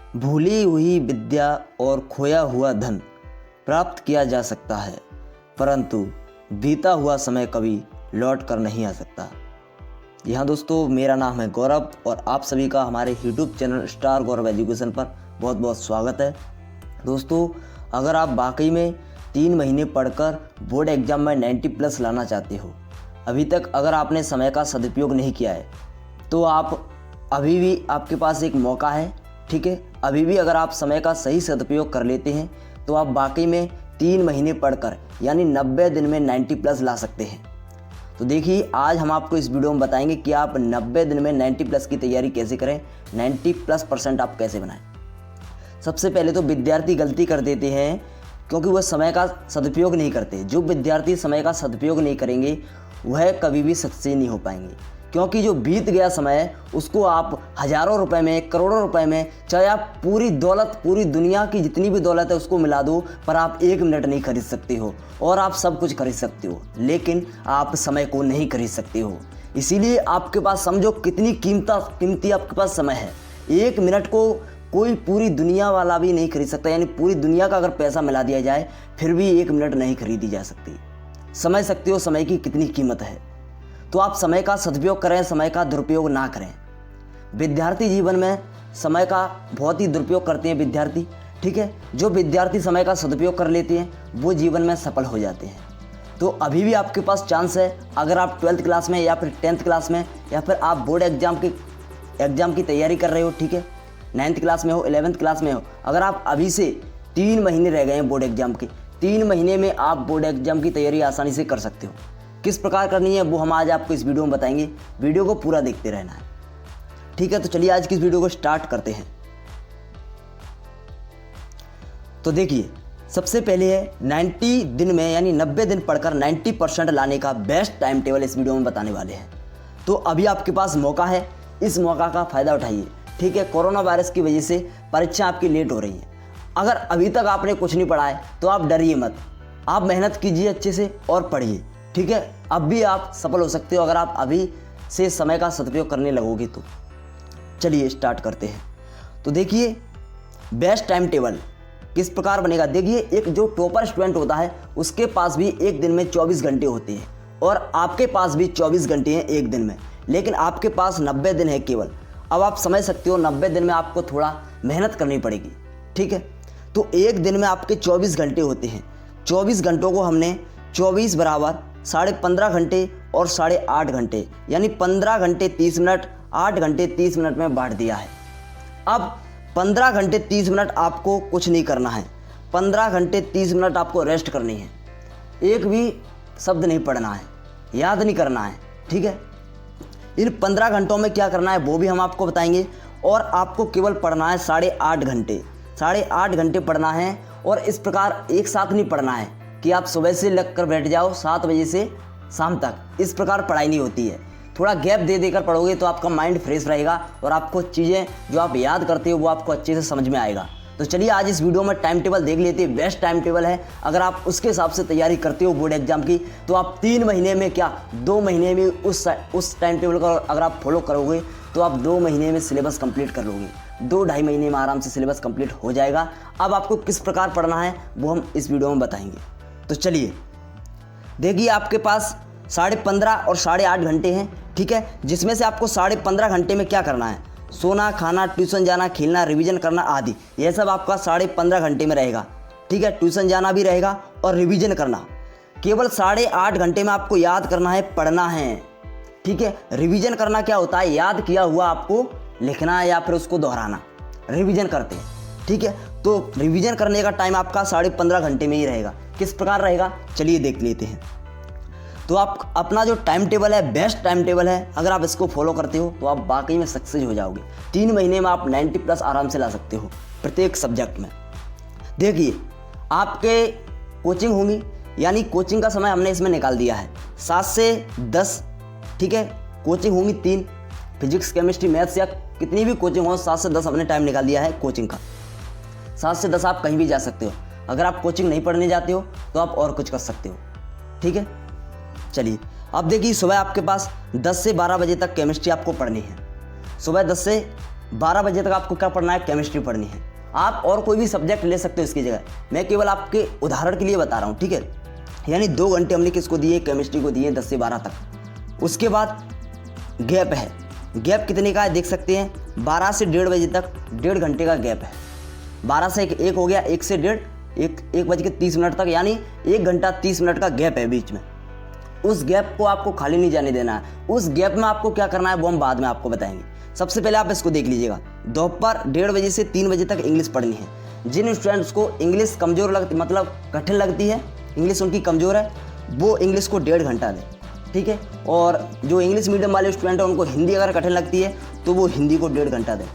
भूली हुई विद्या और खोया हुआ धन प्राप्त किया जा सकता है, परंतु बीता हुआ समय कभी लौट कर नहीं आ सकता। यहाँ दोस्तों, मेरा नाम है गौरव और आप सभी का हमारे यूट्यूब चैनल स्टार गौरव एजुकेशन पर बहुत बहुत स्वागत है। दोस्तों, अगर आप वाकई में 3 महीने पढ़कर बोर्ड एग्ज़ाम में 90 प्लस लाना चाहते हो, अभी तक अगर आपने समय का सदुपयोग नहीं किया है तो आप अभी भी आपके पास एक मौका है। ठीक है, अभी भी अगर आप समय का सही सदुपयोग कर लेते हैं तो आप वाकई में 3 महीने पढ़कर यानी 90 दिन में 90 प्लस ला सकते हैं। तो देखिए, आज हम आपको इस वीडियो में बताएंगे कि आप 90 दिन में 90 प्लस की तैयारी कैसे करें, 90+% आप कैसे बनाएं। सबसे पहले तो विद्यार्थी गलती कर देते हैं क्योंकि वह समय का सदुपयोग नहीं करते। जो विद्यार्थी समय का सदुपयोग नहीं करेंगे वह कभी भी सक्सेस नहीं हो पाएंगे, क्योंकि जो बीत गया समय है उसको आप हज़ारों रुपए में, करोड़ों रुपए में, चाहे आप पूरी दौलत, पूरी दुनिया की जितनी भी दौलत है उसको मिला दो, पर आप 1 मिनट नहीं खरीद सकते हो। और आप सब कुछ खरीद सकते हो लेकिन आप समय को नहीं खरीद सकते हो। इसीलिए आपके पास समझो कितनी कीमती आपके पास समय है। 1 मिनट को कोई पूरी दुनिया वाला भी नहीं खरीद सकता, यानी पूरी दुनिया का अगर पैसा मिला दिया जाए फिर भी 1 मिनट नहीं खरीदी जा सकती। समझ सकते हो समय की कितनी कीमत है। तो आप समय का सदुपयोग करें, समय का दुरुपयोग ना करें। विद्यार्थी जीवन में समय का बहुत ही दुरुपयोग करते हैं विद्यार्थी। ठीक है, जो विद्यार्थी समय का सदुपयोग कर लेते हैं वो जीवन में सफल हो जाते हैं। तो अभी भी आपके पास चांस है। अगर आप 12th क्लास में या फिर 10th क्लास में या फिर आप बोर्ड एग्ज़ाम की तैयारी कर रहे हो, ठीक है, 9th क्लास में हो, 11th क्लास में हो, अगर आप अभी से 3 महीने रह गए हैं बोर्ड एग्ज़ाम के, 3 महीने में आप बोर्ड एग्ज़ाम की तैयारी आसानी से कर सकते हो। किस प्रकार करनी है वो हम आज आपको इस वीडियो में बताएंगे। वीडियो को पूरा देखते रहना है। ठीक है, तो चलिए आज की इस वीडियो को स्टार्ट करते हैं। तो देखिए, सबसे पहले है 90 दिन में यानी 90 दिन पढ़कर 90% लाने का बेस्ट टाइम टेबल इस वीडियो में बताने वाले हैं। तो अभी आपके पास मौका है, इस मौका का फ़ायदा उठाइए। ठीक है, कोरोना वायरस की वजह से परीक्षा आपकी लेट हो रही है। अगर अभी तक आपने कुछ नहीं पढ़ा है तो आप डरिए मत, आप मेहनत कीजिए अच्छे से और पढ़िए। ठीक है, अब भी आप सफल हो सकते हो अगर आप अभी से समय का सदुपयोग करने लगोगे तो। चलिए स्टार्ट करते हैं। तो देखिए, बेस्ट टाइम टेबल किस प्रकार बनेगा। देखिए, एक जो टॉपर स्टूडेंट होता है उसके पास भी एक दिन में 24 घंटे होते हैं और आपके पास भी 24 घंटे हैं एक दिन में, लेकिन आपके पास 90 दिन है केवल। अब आप समझ सकते हो 90 दिन में आपको थोड़ा मेहनत करनी पड़ेगी। ठीक है, तो एक दिन में आपके 24 घंटे होते हैं। 24 घंटों को हमने 24 बराबर 15.5 घंटे और 8.5 घंटे यानी 15 घंटे 30 मिनट, 8 घंटे 30 मिनट में बांट दिया है। अब 15 घंटे 30 मिनट आपको कुछ नहीं करना है, 15 घंटे 30 मिनट आपको रेस्ट करनी है। एक भी शब्द नहीं पढ़ना है, याद नहीं करना है। ठीक है, इन 15 घंटों में क्या करना है वो भी हम आपको बताएंगे। और आपको केवल पढ़ना है 8.5 घंटे, 8.5 घंटे पढ़ना है। और इस प्रकार एक साथ नहीं पढ़ना है कि आप सुबह से लग कर बैठ जाओ 7 बजे से शाम तक, इस प्रकार पढ़ाई नहीं होती है। थोड़ा गैप दे देकर पढ़ोगे तो आपका माइंड फ्रेश रहेगा और आपको चीज़ें जो आप याद करते हो वो आपको अच्छे से समझ में आएगा। तो चलिए आज इस वीडियो में टाइम टेबल देख लेते हैं। बेस्ट टाइम टेबल है। अगर आप उसके हिसाब से तैयारी करते हो बोर्ड एग्जाम की तो आप 3 महीने में क्या 2 महीने में उस टाइम टेबल को अगर आप फॉलो करोगे तो आप 2 महीने में सिलेबस कंप्लीट कर लोगे। 2-2.5 महीने में आराम से सिलेबस कंप्लीट हो जाएगा। अब आपको किस प्रकार पढ़ना है वो हम इस वीडियो में बताएंगे। तो चलिए देखिए, आपके पास 15.5 और 8.5 घंटे हैं। ठीक है, जिसमें से आपको 15.5 घंटे में क्या करना है, सोना, खाना, ट्यूशन जाना, खेलना, रिवीजन करना आदि, यह सब आपका 15.5 घंटे में रहेगा। ठीक है, ट्यूशन जाना भी रहेगा और रिवीजन करना। केवल 8.5 घंटे में आपको याद करना है, पढ़ना है। ठीक है, रिवीजन करना क्या होता है, याद किया हुआ आपको लिखना या फिर उसको दोहराना, रिवीजन करते हैं। ठीक है, तो रिवीजन करने का टाइम आपका 15.5 घंटे में ही रहेगा। किस प्रकार रहेगा चलिए देख लेते हैं। तो आप अपना जो टाइम टेबल है, बेस्ट टाइम टेबल है, अगर आप इसको फॉलो करते हो तो आप वाकई में सक्सेस हो जाओगे। 3 महीने में आप 90 प्लस आराम से ला सकते हो प्रत्येक सब्जेक्ट में। देखिए, आपके कोचिंग होंगी, यानी कोचिंग का समय हमने इसमें निकाल दिया है 7 से 10। ठीक है, कोचिंग होंगी 3, फिजिक्स, केमिस्ट्री, मैथ्स या कितनी भी कोचिंग हो, 7 से 10 हमने टाइम निकाल दिया है कोचिंग का। 7 से 10 आप कहीं भी जा सकते हो। अगर आप कोचिंग नहीं पढ़ने जाते हो तो आप और कुछ कर सकते हो। ठीक है, चलिए अब देखिए, सुबह आपके पास 10 से 12 बजे तक केमिस्ट्री आपको पढ़नी है। सुबह 10 से 12 बजे तक आपको क्या पढ़ना है, केमिस्ट्री पढ़नी है। आप और कोई भी सब्जेक्ट ले सकते हो इसकी जगह, मैं केवल आपके उदाहरण के लिए बता रहा हूँ, ठीक है। यानी 2 घंटे हमने किसको दिए, केमिस्ट्री को दिए 10 से 12 तक। उसके बाद गैप है, गैप कितने का है देख सकते हैं, 12 से 1:30 बजे तक 1.5 घंटे का गैप है। 12 से 1 हो गया, 1 से 1:30, 1 बज के 30 मिनट तक, यानी 1 घंटा 30 मिनट का गैप है बीच में। उस गैप को आपको खाली नहीं जाने देना है। उस गैप में आपको क्या करना है वो हम बाद में आपको बताएंगे। सबसे पहले आप इसको देख लीजिएगा, दोपहर 1:30 बजे से 3 बजे तक इंग्लिश पढ़नी है। जिन स्टूडेंट्स को इंग्लिश कमज़ोर लगती, मतलब कठिन लगती है, इंग्लिश उनकी कमज़ोर है, वो इंग्लिश को 1.5 घंटा दें, ठीक है। और जो इंग्लिश मीडियम वाले स्टूडेंट हैं उनको हिंदी अगर कठिन लगती है तो वो हिंदी को 1.5 घंटा दें,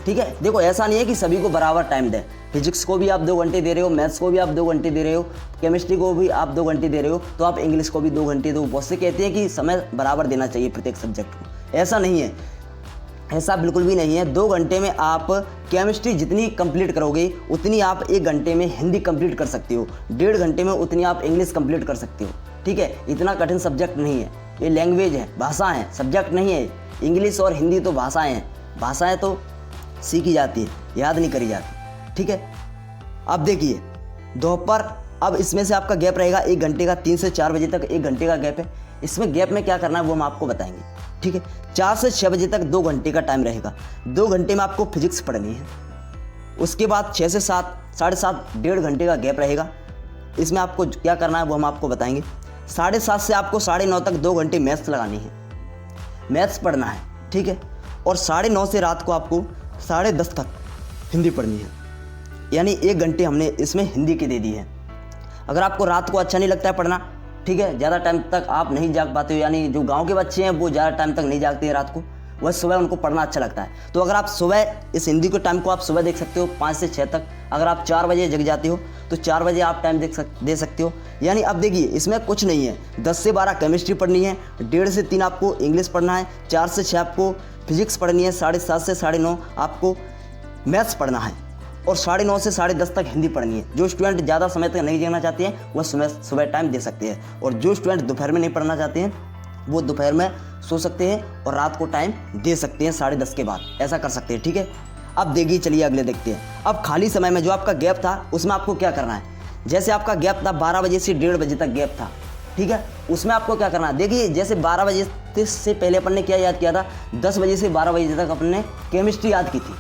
ठीक है। देखो ऐसा नहीं है कि सभी को बराबर टाइम दें, फिजिक्स को भी आप 2 घंटे दे रहे हो, मैथ्स को भी आप 2 घंटे दे रहे हो, केमिस्ट्री को भी आप 2 घंटे दे रहे हो, तो आप इंग्लिश को भी 2 घंटे दो। बहुत से कहते हैं कि समय बराबर देना चाहिए प्रत्येक सब्जेक्ट को, ऐसा नहीं है, ऐसा बिल्कुल भी नहीं है। 2 घंटे में आप केमिस्ट्री जितनी कंप्लीट करोगे उतनी आप 1 घंटे में हिंदी कंप्लीट कर सकते हो, 1.5 घंटे में उतनी आप इंग्लिश कंप्लीट कर सकते हो, ठीक है। इतना कठिन सब्जेक्ट नहीं है, ये लैंग्वेज है, भाषा है, सब्जेक्ट नहीं है। इंग्लिश और हिंदी तो भाषाएं हैं, भाषाएं तो सीखी जाती है, याद नहीं करी जाती, ठीक है। अब देखिए दोपहर, अब इसमें से आपका गैप रहेगा 1 घंटे का, 3 से 4 बजे तक 1 घंटे का गैप है। इसमें गैप में क्या करना है वो हम आपको बताएंगे, ठीक है। 4 से 6 बजे तक 2 घंटे का टाइम रहेगा। 2 घंटे में आपको फिजिक्स पढ़नी है। उसके बाद 6 से 7, 7:30, 1.5 घंटे का गैप रहेगा। इसमें आपको क्या करना है वो हम आपको बताएंगे। 7:30 से आपको 9:30 तक 2 घंटे मैथ्स लगानी है, मैथ्स पढ़ना है, ठीक है। और 9:30 से रात को आपको 10:30 तक हिंदी पढ़नी है, यानी 1 घंटे हमने इसमें हिंदी के दे दी है। अगर आपको रात को अच्छा नहीं लगता है पढ़ना, ठीक है, ज़्यादा टाइम तक आप नहीं जाग पाते हो, यानी जो गांव के बच्चे हैं वो ज़्यादा टाइम तक नहीं जागते हैं रात को, वह सुबह उनको पढ़ना अच्छा लगता है, तो अगर आप सुबह इस हिंदी के टाइम को आप सुबह देख सकते हो 5 से 6 तक। अगर आप 4 बजे जग जाते हो तो 4 बजे आप टाइम दे सकते हो। यानी अब देखिए इसमें कुछ नहीं है, 10 से 12 केमिस्ट्री पढ़नी है, 1:30 से 3 आपको इंग्लिश पढ़ना है, 4 से 6 आपको फिजिक्स पढ़नी है, 7:30 से 9:30 आपको मैथ्स पढ़ना है, और 9:30 से 10:30 तक हिंदी पढ़नी है। जो स्टूडेंट ज़्यादा समय तक नहीं देना चाहते हैं वह सुबह टाइम दे सकते हैं, और जो स्टूडेंट दोपहर में नहीं पढ़ना चाहते हैं वो दोपहर में सो सकते हैं और रात को टाइम दे सकते हैं 10:30 के बाद, ऐसा कर सकते हैं, ठीक है। अब देखिए, चलिए अगले देखते हैं। अब खाली समय में जो आपका गैप था उसमें आपको क्या करना है। जैसे आपका गैप था 12 बजे से 1:30 बजे तक गैप था, ठीक है, उसमें आपको क्या करना है। देखिए जैसे 12 बजे से पहले अपन ने क्या याद किया था, 10 बजे से 12 बजे तक अपन ने केमिस्ट्री याद की थी,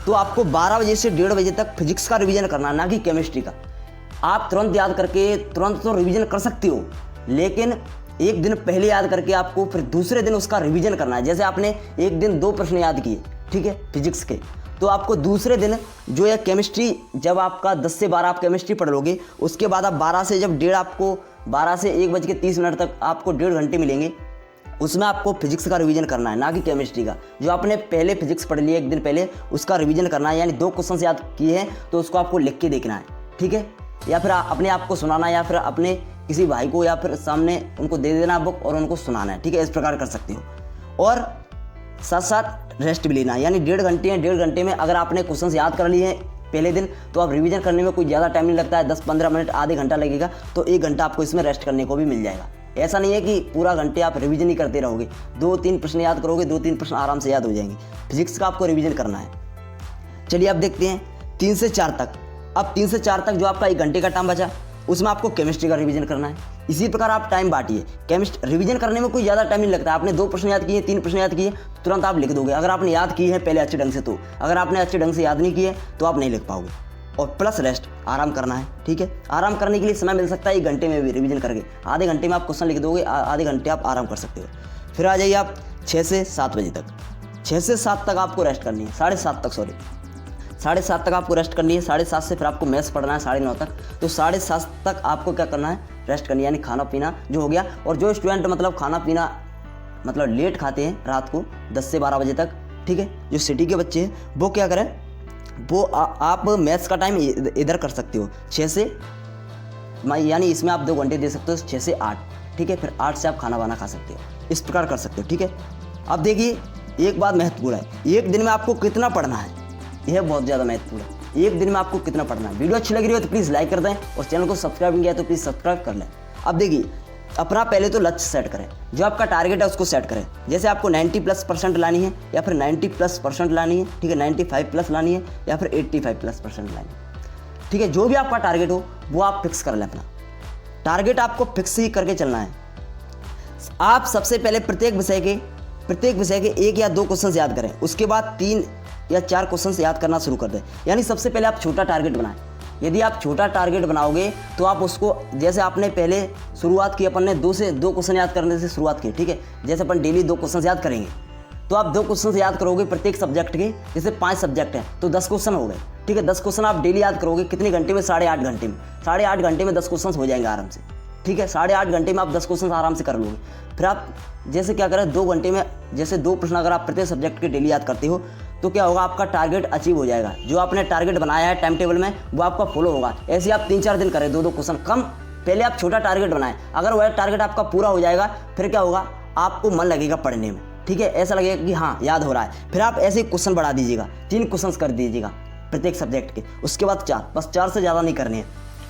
तो आपको 12 बजे से 1:30 बजे तक फिजिक्स का रिवीजन करना है, ना कि केमिस्ट्री का। आप तुरंत याद करके तुरंत तो रिवीजन कर सकते हो, लेकिन 1 दिन पहले याद करके आपको फिर दूसरे दिन उसका रिवीजन करना है। जैसे आपने 1 दिन 2 प्रश्न याद किए, ठीक है, फिजिक्स के, तो आपको दूसरे दिन जो है केमिस्ट्री, जब आपका 10 से 12 आप केमिस्ट्री पढ़ लोगे, उसके बाद आप 12 से जब 1:30 आपको 12 से 1:30 तक आपको 1.5 घंटे मिलेंगे, उसमें आपको फिजिक्स का रिवीजन करना है, ना कि केमिस्ट्री का। जो आपने पहले फिजिक्स पढ़ लिया 1 दिन पहले, उसका रिवीजन करना है, यानी 2 क्वेश्चन याद किए हैं तो उसको आपको लिख के देखना है, ठीक है, या फिर अपने आप को सुनाना, या फिर अपने किसी भाई को या फिर सामने उनको दे देना बुक और उनको सुनाना है, ठीक है, इस प्रकार कर सकते हो। और साथ साथ रेस्ट भी लेना है, यानी 1.5 घंटे हैं, 1.5 घंटे में अगर आपने क्वेश्चन याद कर लिए हैं पहले दिन, तो आप रिवीजन करने में कोई ज़्यादा टाइम नहीं लगता है, 10-15 मिनट, आधे घंटा लगेगा, तो 1 घंटा आपको इसमें रेस्ट करने को भी मिल जाएगा। ऐसा नहीं है कि पूरा घंटे आप रिवीजन ही करते रहोगे, 2-3 प्रश्न याद करोगे, 2-3 प्रश्न आराम से याद हो जाएंगे। फिजिक्स का आपको रिवीजन करना है। चलिए अब देखते हैं 3 से 4 तक। अब 3 से 4 तक जो आपका 1 घंटे का टाइम बचा, उसमें आपको केमिस्ट्री का रिवीजन करना है। इसी प्रकार आप टाइम बांटिए। केमिस्ट्री रिवीजन करने में कोई ज़्यादा टाइम नहीं लगता। आपने 2 प्रश्न याद किए, 3 प्रश्न याद किए, तुरंत आप लिख दोगे। अगर आपने याद की है पहले अच्छे ढंग से, तो अगर आपने अच्छे ढंग से याद नहीं किए तो आप नहीं लिख पाओगे। और प्लस रेस्ट, आराम करना है, ठीक है। आराम करने के लिए समय मिल सकता है 1 घंटे में भी रिवीजन करके। आधे घंटे में आप क्वेश्चन लिख दोगे, आधे घंटे आप आराम कर सकते हो। फिर आ जाइए आप 6 से 7 बजे तक। 6 से 7 तक आपको रेस्ट करनी है, 7:30 तक, सॉरी 7:30 तक आपको रेस्ट करनी है। 7:30 से फिर आपको मैथ्स पढ़ना है 9:30 तक। तो 7:30 तक आपको क्या करना है, रेस्ट करनी है, यानी खाना पीना जो हो गया। और जो स्टूडेंट मतलब खाना पीना मतलब लेट खाते हैं रात को 10 से 12 बजे तक, ठीक है, जो सिटी के बच्चे हैं वो क्या करें, वो आप मैथ्स का टाइम इधर कर सकते हो 6 से, यानी इसमें आप 2 घंटे दे सकते हो 6 से 8, ठीक है। फिर 8 से आप खाना वाना खा सकते हो, इस प्रकार कर सकते हो, ठीक है। अब देखिए एक बात महत्वपूर्ण है, 1 दिन में आपको कितना पढ़ना है, यह बहुत ज़्यादा महत्वपूर्ण है। 1 दिन में आपको कितना पढ़ना है। वीडियो अच्छी लग रही हो तो प्लीज़ लाइक कर दें, और चैनल को सब्सक्राइब नहीं किया तो प्लीज़ सब्सक्राइब कर लें। अब देखिए अपना पहले तो लक्ष्य सेट करें, जो आपका टारगेट है उसको सेट करें। जैसे आपको 90+% लानी है या फिर 90+% लानी है, ठीक है, 95+ लानी है या फिर 85+% लानी है, ठीक है। जो भी आपका टारगेट हो वो आप फिक्स कर लें। अपना टारगेट आपको फिक्स ही करके चलना है। आप सबसे पहले प्रत्येक विषय के 1 या 2 क्वेश्चन याद करें, उसके बाद 3 या 4 क्वेश्चन याद करना शुरू कर दें। यानी सबसे पहले आप छोटा टारगेट बनाएं। यदि आप छोटा टारगेट बनाओगे तो आप उसको, जैसे आपने पहले शुरुआत की, अपन ने 2 क्वेश्चन याद करने से शुरुआत की, ठीक है। जैसे अपन डेली 2 क्वेश्चन याद करेंगे, तो आप 2 क्वेश्चन याद करोगे प्रत्येक सब्जेक्ट के। जैसे 5 सब्जेक्ट हैं तो 10 क्वेश्चन हो गए, ठीक है। 10 क्वेश्चन आप डेली याद करोगे, कितने घंटे में? 8.5 घंटे में। 8.5 घंटे में 10 क्वेश्चन हो जाएंगे आराम से, ठीक है। 8.5 घंटे में आप 10 क्वेश्चन आराम से कर लोगे। फिर आप जैसे क्या करें, 2 घंटे में जैसे 2 प्रश्न अगर आप प्रत्येक सब्जेक्ट के डेली याद करते हो तो क्या होगा, आपका टारगेट अचीव हो जाएगा। जो आपने टारगेट बनाया है टाइम टेबल में वो आपका फॉलो होगा। ऐसे आप 3-4 दिन करें, 2-2 क्वेश्चन कम। पहले आप छोटा टारगेट बनाएं, अगर वह टारगेट आपका पूरा हो जाएगा फिर क्या होगा, आपको मन लगेगा पढ़ने में, ठीक है। ऐसा लगेगा कि हाँ याद हो रहा है। फिर आप ऐसे क्वेश्चन बढ़ा दीजिएगा, 3 क्वेश्चन कर दीजिएगा प्रत्येक सब्जेक्ट के, उसके बाद 4, बस 4 से ज़्यादा नहीं करनी है।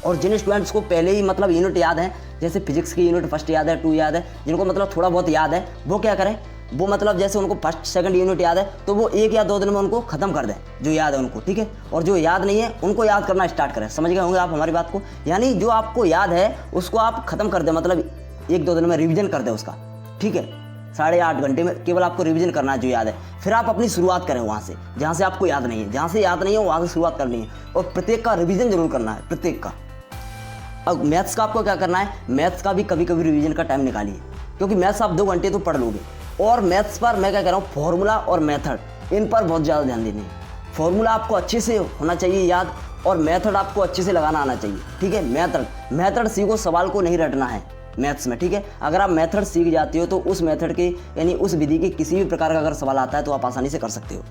और जिन स्टूडेंट्स को पहले ही मतलब यूनिट याद है, जैसे फिजिक्स की यूनिट 1 याद है, 2 याद है, जिनको मतलब थोड़ा बहुत याद है, वो क्या करें, वो मतलब जैसे उनको 1, 2 यूनिट याद है तो वो 1 या 2 दिन में उनको खत्म कर दें जो याद है उनको, ठीक है। और जो याद नहीं है उनको याद करना स्टार्ट करें। समझ गए होंगे आप हमारी बात को। यानी जो आपको याद है उसको आप खत्म कर दें, मतलब 1-2 दिन में रिवीजन कर दें उसका, ठीक है। 8.5 घंटे में केवल आपको रिवीजन करना है जो याद है। फिर आप अपनी शुरुआत करें वहाँ से जहाँ से आपको याद नहीं है, जहाँ से याद नहीं है वहाँ से शुरुआत करनी है। और प्रत्येक का रिवीजन जरूर करना है, प्रत्येक का। अब मैथ्स का आपको क्या करना है, मैथ्स का भी कभी कभी रिवीजन का टाइम निकालिए, क्योंकि मैथ्स आप 2 घंटे तो पढ़ लोगे। और मैथ्स पर मैं क्या कह रहा हूँ, फॉर्मूला और मेथड, इन पर बहुत ज़्यादा ध्यान देनी है। फॉर्मूला आपको अच्छे से होना चाहिए याद, और मेथड आपको अच्छे से लगाना आना चाहिए, ठीक है। मेथड सीखो, सवाल को नहीं रटना है मैथ्स में, ठीक है। अगर आप मेथड सीख जाते हो तो उस मेथड के यानी उस विधि के किसी भी प्रकार का अगर सवाल आता है तो आप आसानी से कर सकते हो।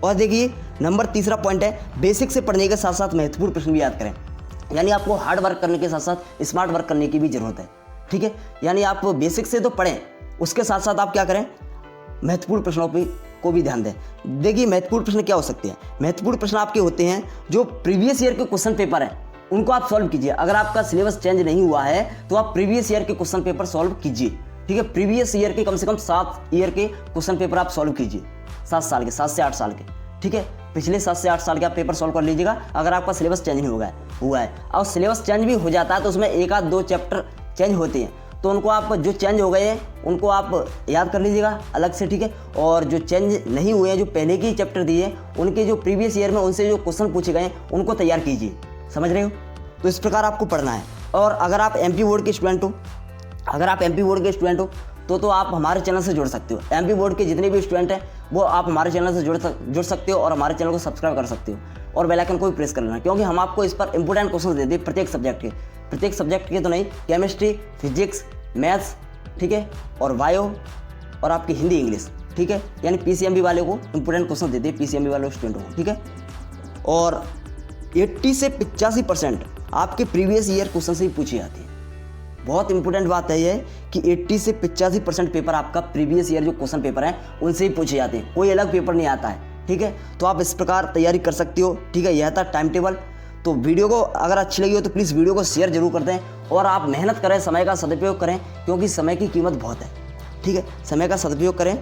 और देखिए नंबर 3 पॉइंट है, बेसिक से पढ़ने के साथ साथ महत्वपूर्ण प्रश्न भी याद करें। यानी आपको हार्ड वर्क करने के साथ साथ स्मार्ट वर्क करने की भी जरूरत है, ठीक है। यानी आप बेसिक से तो पढ़ें, उसके साथ साथ आप क्या करें, महत्वपूर्ण प्रश्नों को भी ध्यान दें। देखिए महत्वपूर्ण प्रश्न क्या हो सकते हैं। महत्वपूर्ण प्रश्न आपके होते हैं जो प्रीवियस ईयर के क्वेश्चन पेपर हैं उनको आप सॉल्व कीजिए। अगर आपका सिलेबस चेंज नहीं हुआ है तो आप प्रीवियस ईयर के क्वेश्चन पेपर सॉल्व कीजिए, ठीक है। प्रीवियस ईयर के कम से कम 7 ईयर के क्वेश्चन पेपर आप सॉल्व कीजिए, 7 साल के, 7 से 8 साल के, ठीक है। पिछले 7 से 8 साल के आप पेपर सॉल्व कर लीजिएगा अगर आपका सिलेबस चेंज नहीं हुआ है। और सिलेबस चेंज भी हो जाता है तो उसमें 1 आध 2 चैप्टर चेंज होते हैं, तो उनको आप जो चेंज हो गए हैं उनको आप याद कर लीजिएगा अलग से, ठीक है। और जो चेंज नहीं हुए हैं, जो पहले के चैप्टर दिए उनके जो प्रीवियस ईयर में उनसे जो क्वेश्चन पूछे गए उनको तैयार कीजिए। समझ रहे हो? तो इस प्रकार आपको पढ़ना है। और अगर आप एमपी बोर्ड के स्टूडेंट हो तो आप हमारे चैनल से जुड़ सकते हो। एमपी बोर्ड के जितने भी स्टूडेंट हैं वो आप हमारे चैनल से जुड़ सकते हो और हमारे चैनल को सब्सक्राइब कर सकते हो और बेल आइकन को भी प्रेस कर लेना, क्योंकि हम आपको इस पर इंपॉर्टेंट क्वेश्चन देते हैं प्रत्येक सब्जेक्ट के तो नहीं, केमिस्ट्री, फिजिक्स, मैथ्स, ठीक है, और बायो और आपकी हिंदी, इंग्लिश, ठीक है। यानी पीसीएमबी वाले को इंपॉर्टेंट क्वेश्चन देते हैं, पीसीएमबी वाले स्टूडेंटों को, ठीक है। और 80 से 85% आपके प्रीवियस ईयर क्वेश्चन से ही पूछी जाती है। बहुत इंपॉर्टेंट बात है ये कि 80 से 85% पेपर आपका प्रीवियस ईयर जो क्वेश्चन पेपर हैं उनसे ही पूछे जाते हैं, कोई अलग पेपर नहीं आता है, ठीक है। तो आप इस प्रकार तैयारी कर सकते हो, ठीक है। यह था टाइम टेबल। तो वीडियो को अगर अच्छी लगी हो तो प्लीज़ वीडियो को शेयर जरूर कर दें और आप मेहनत करें, समय का सदुपयोग करें, क्योंकि समय की कीमत बहुत है, ठीक है। समय का सदुपयोग करें।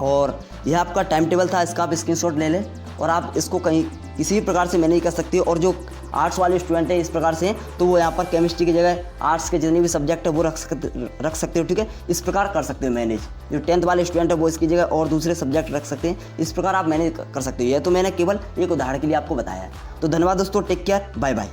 और यह आपका टाइम टेबल था, इसका आप स्क्रीनशॉट ले लें और आप इसको कहीं किसी भी प्रकार से मैनेज कर सकते हो। और जो आर्ट्स वाले स्टूडेंट हैं इस प्रकार से, तो वो यहाँ पर केमिस्ट्री की जगह आर्ट्स के जितने भी सब्जेक्ट है वो रख सकते हो, ठीक है। इस प्रकार कर सकते हो मैनेज। जो 10th वाले स्टूडेंट है वो इसकी जगह और दूसरे सब्जेक्ट रख सकते हैं, इस प्रकार आप मैनेज कर सकते हो। यह तो मैंने केवल एक उदाहरण के लिए आपको बताया है। तो धन्यवाद दोस्तों, टेक केयर, बाय बाय।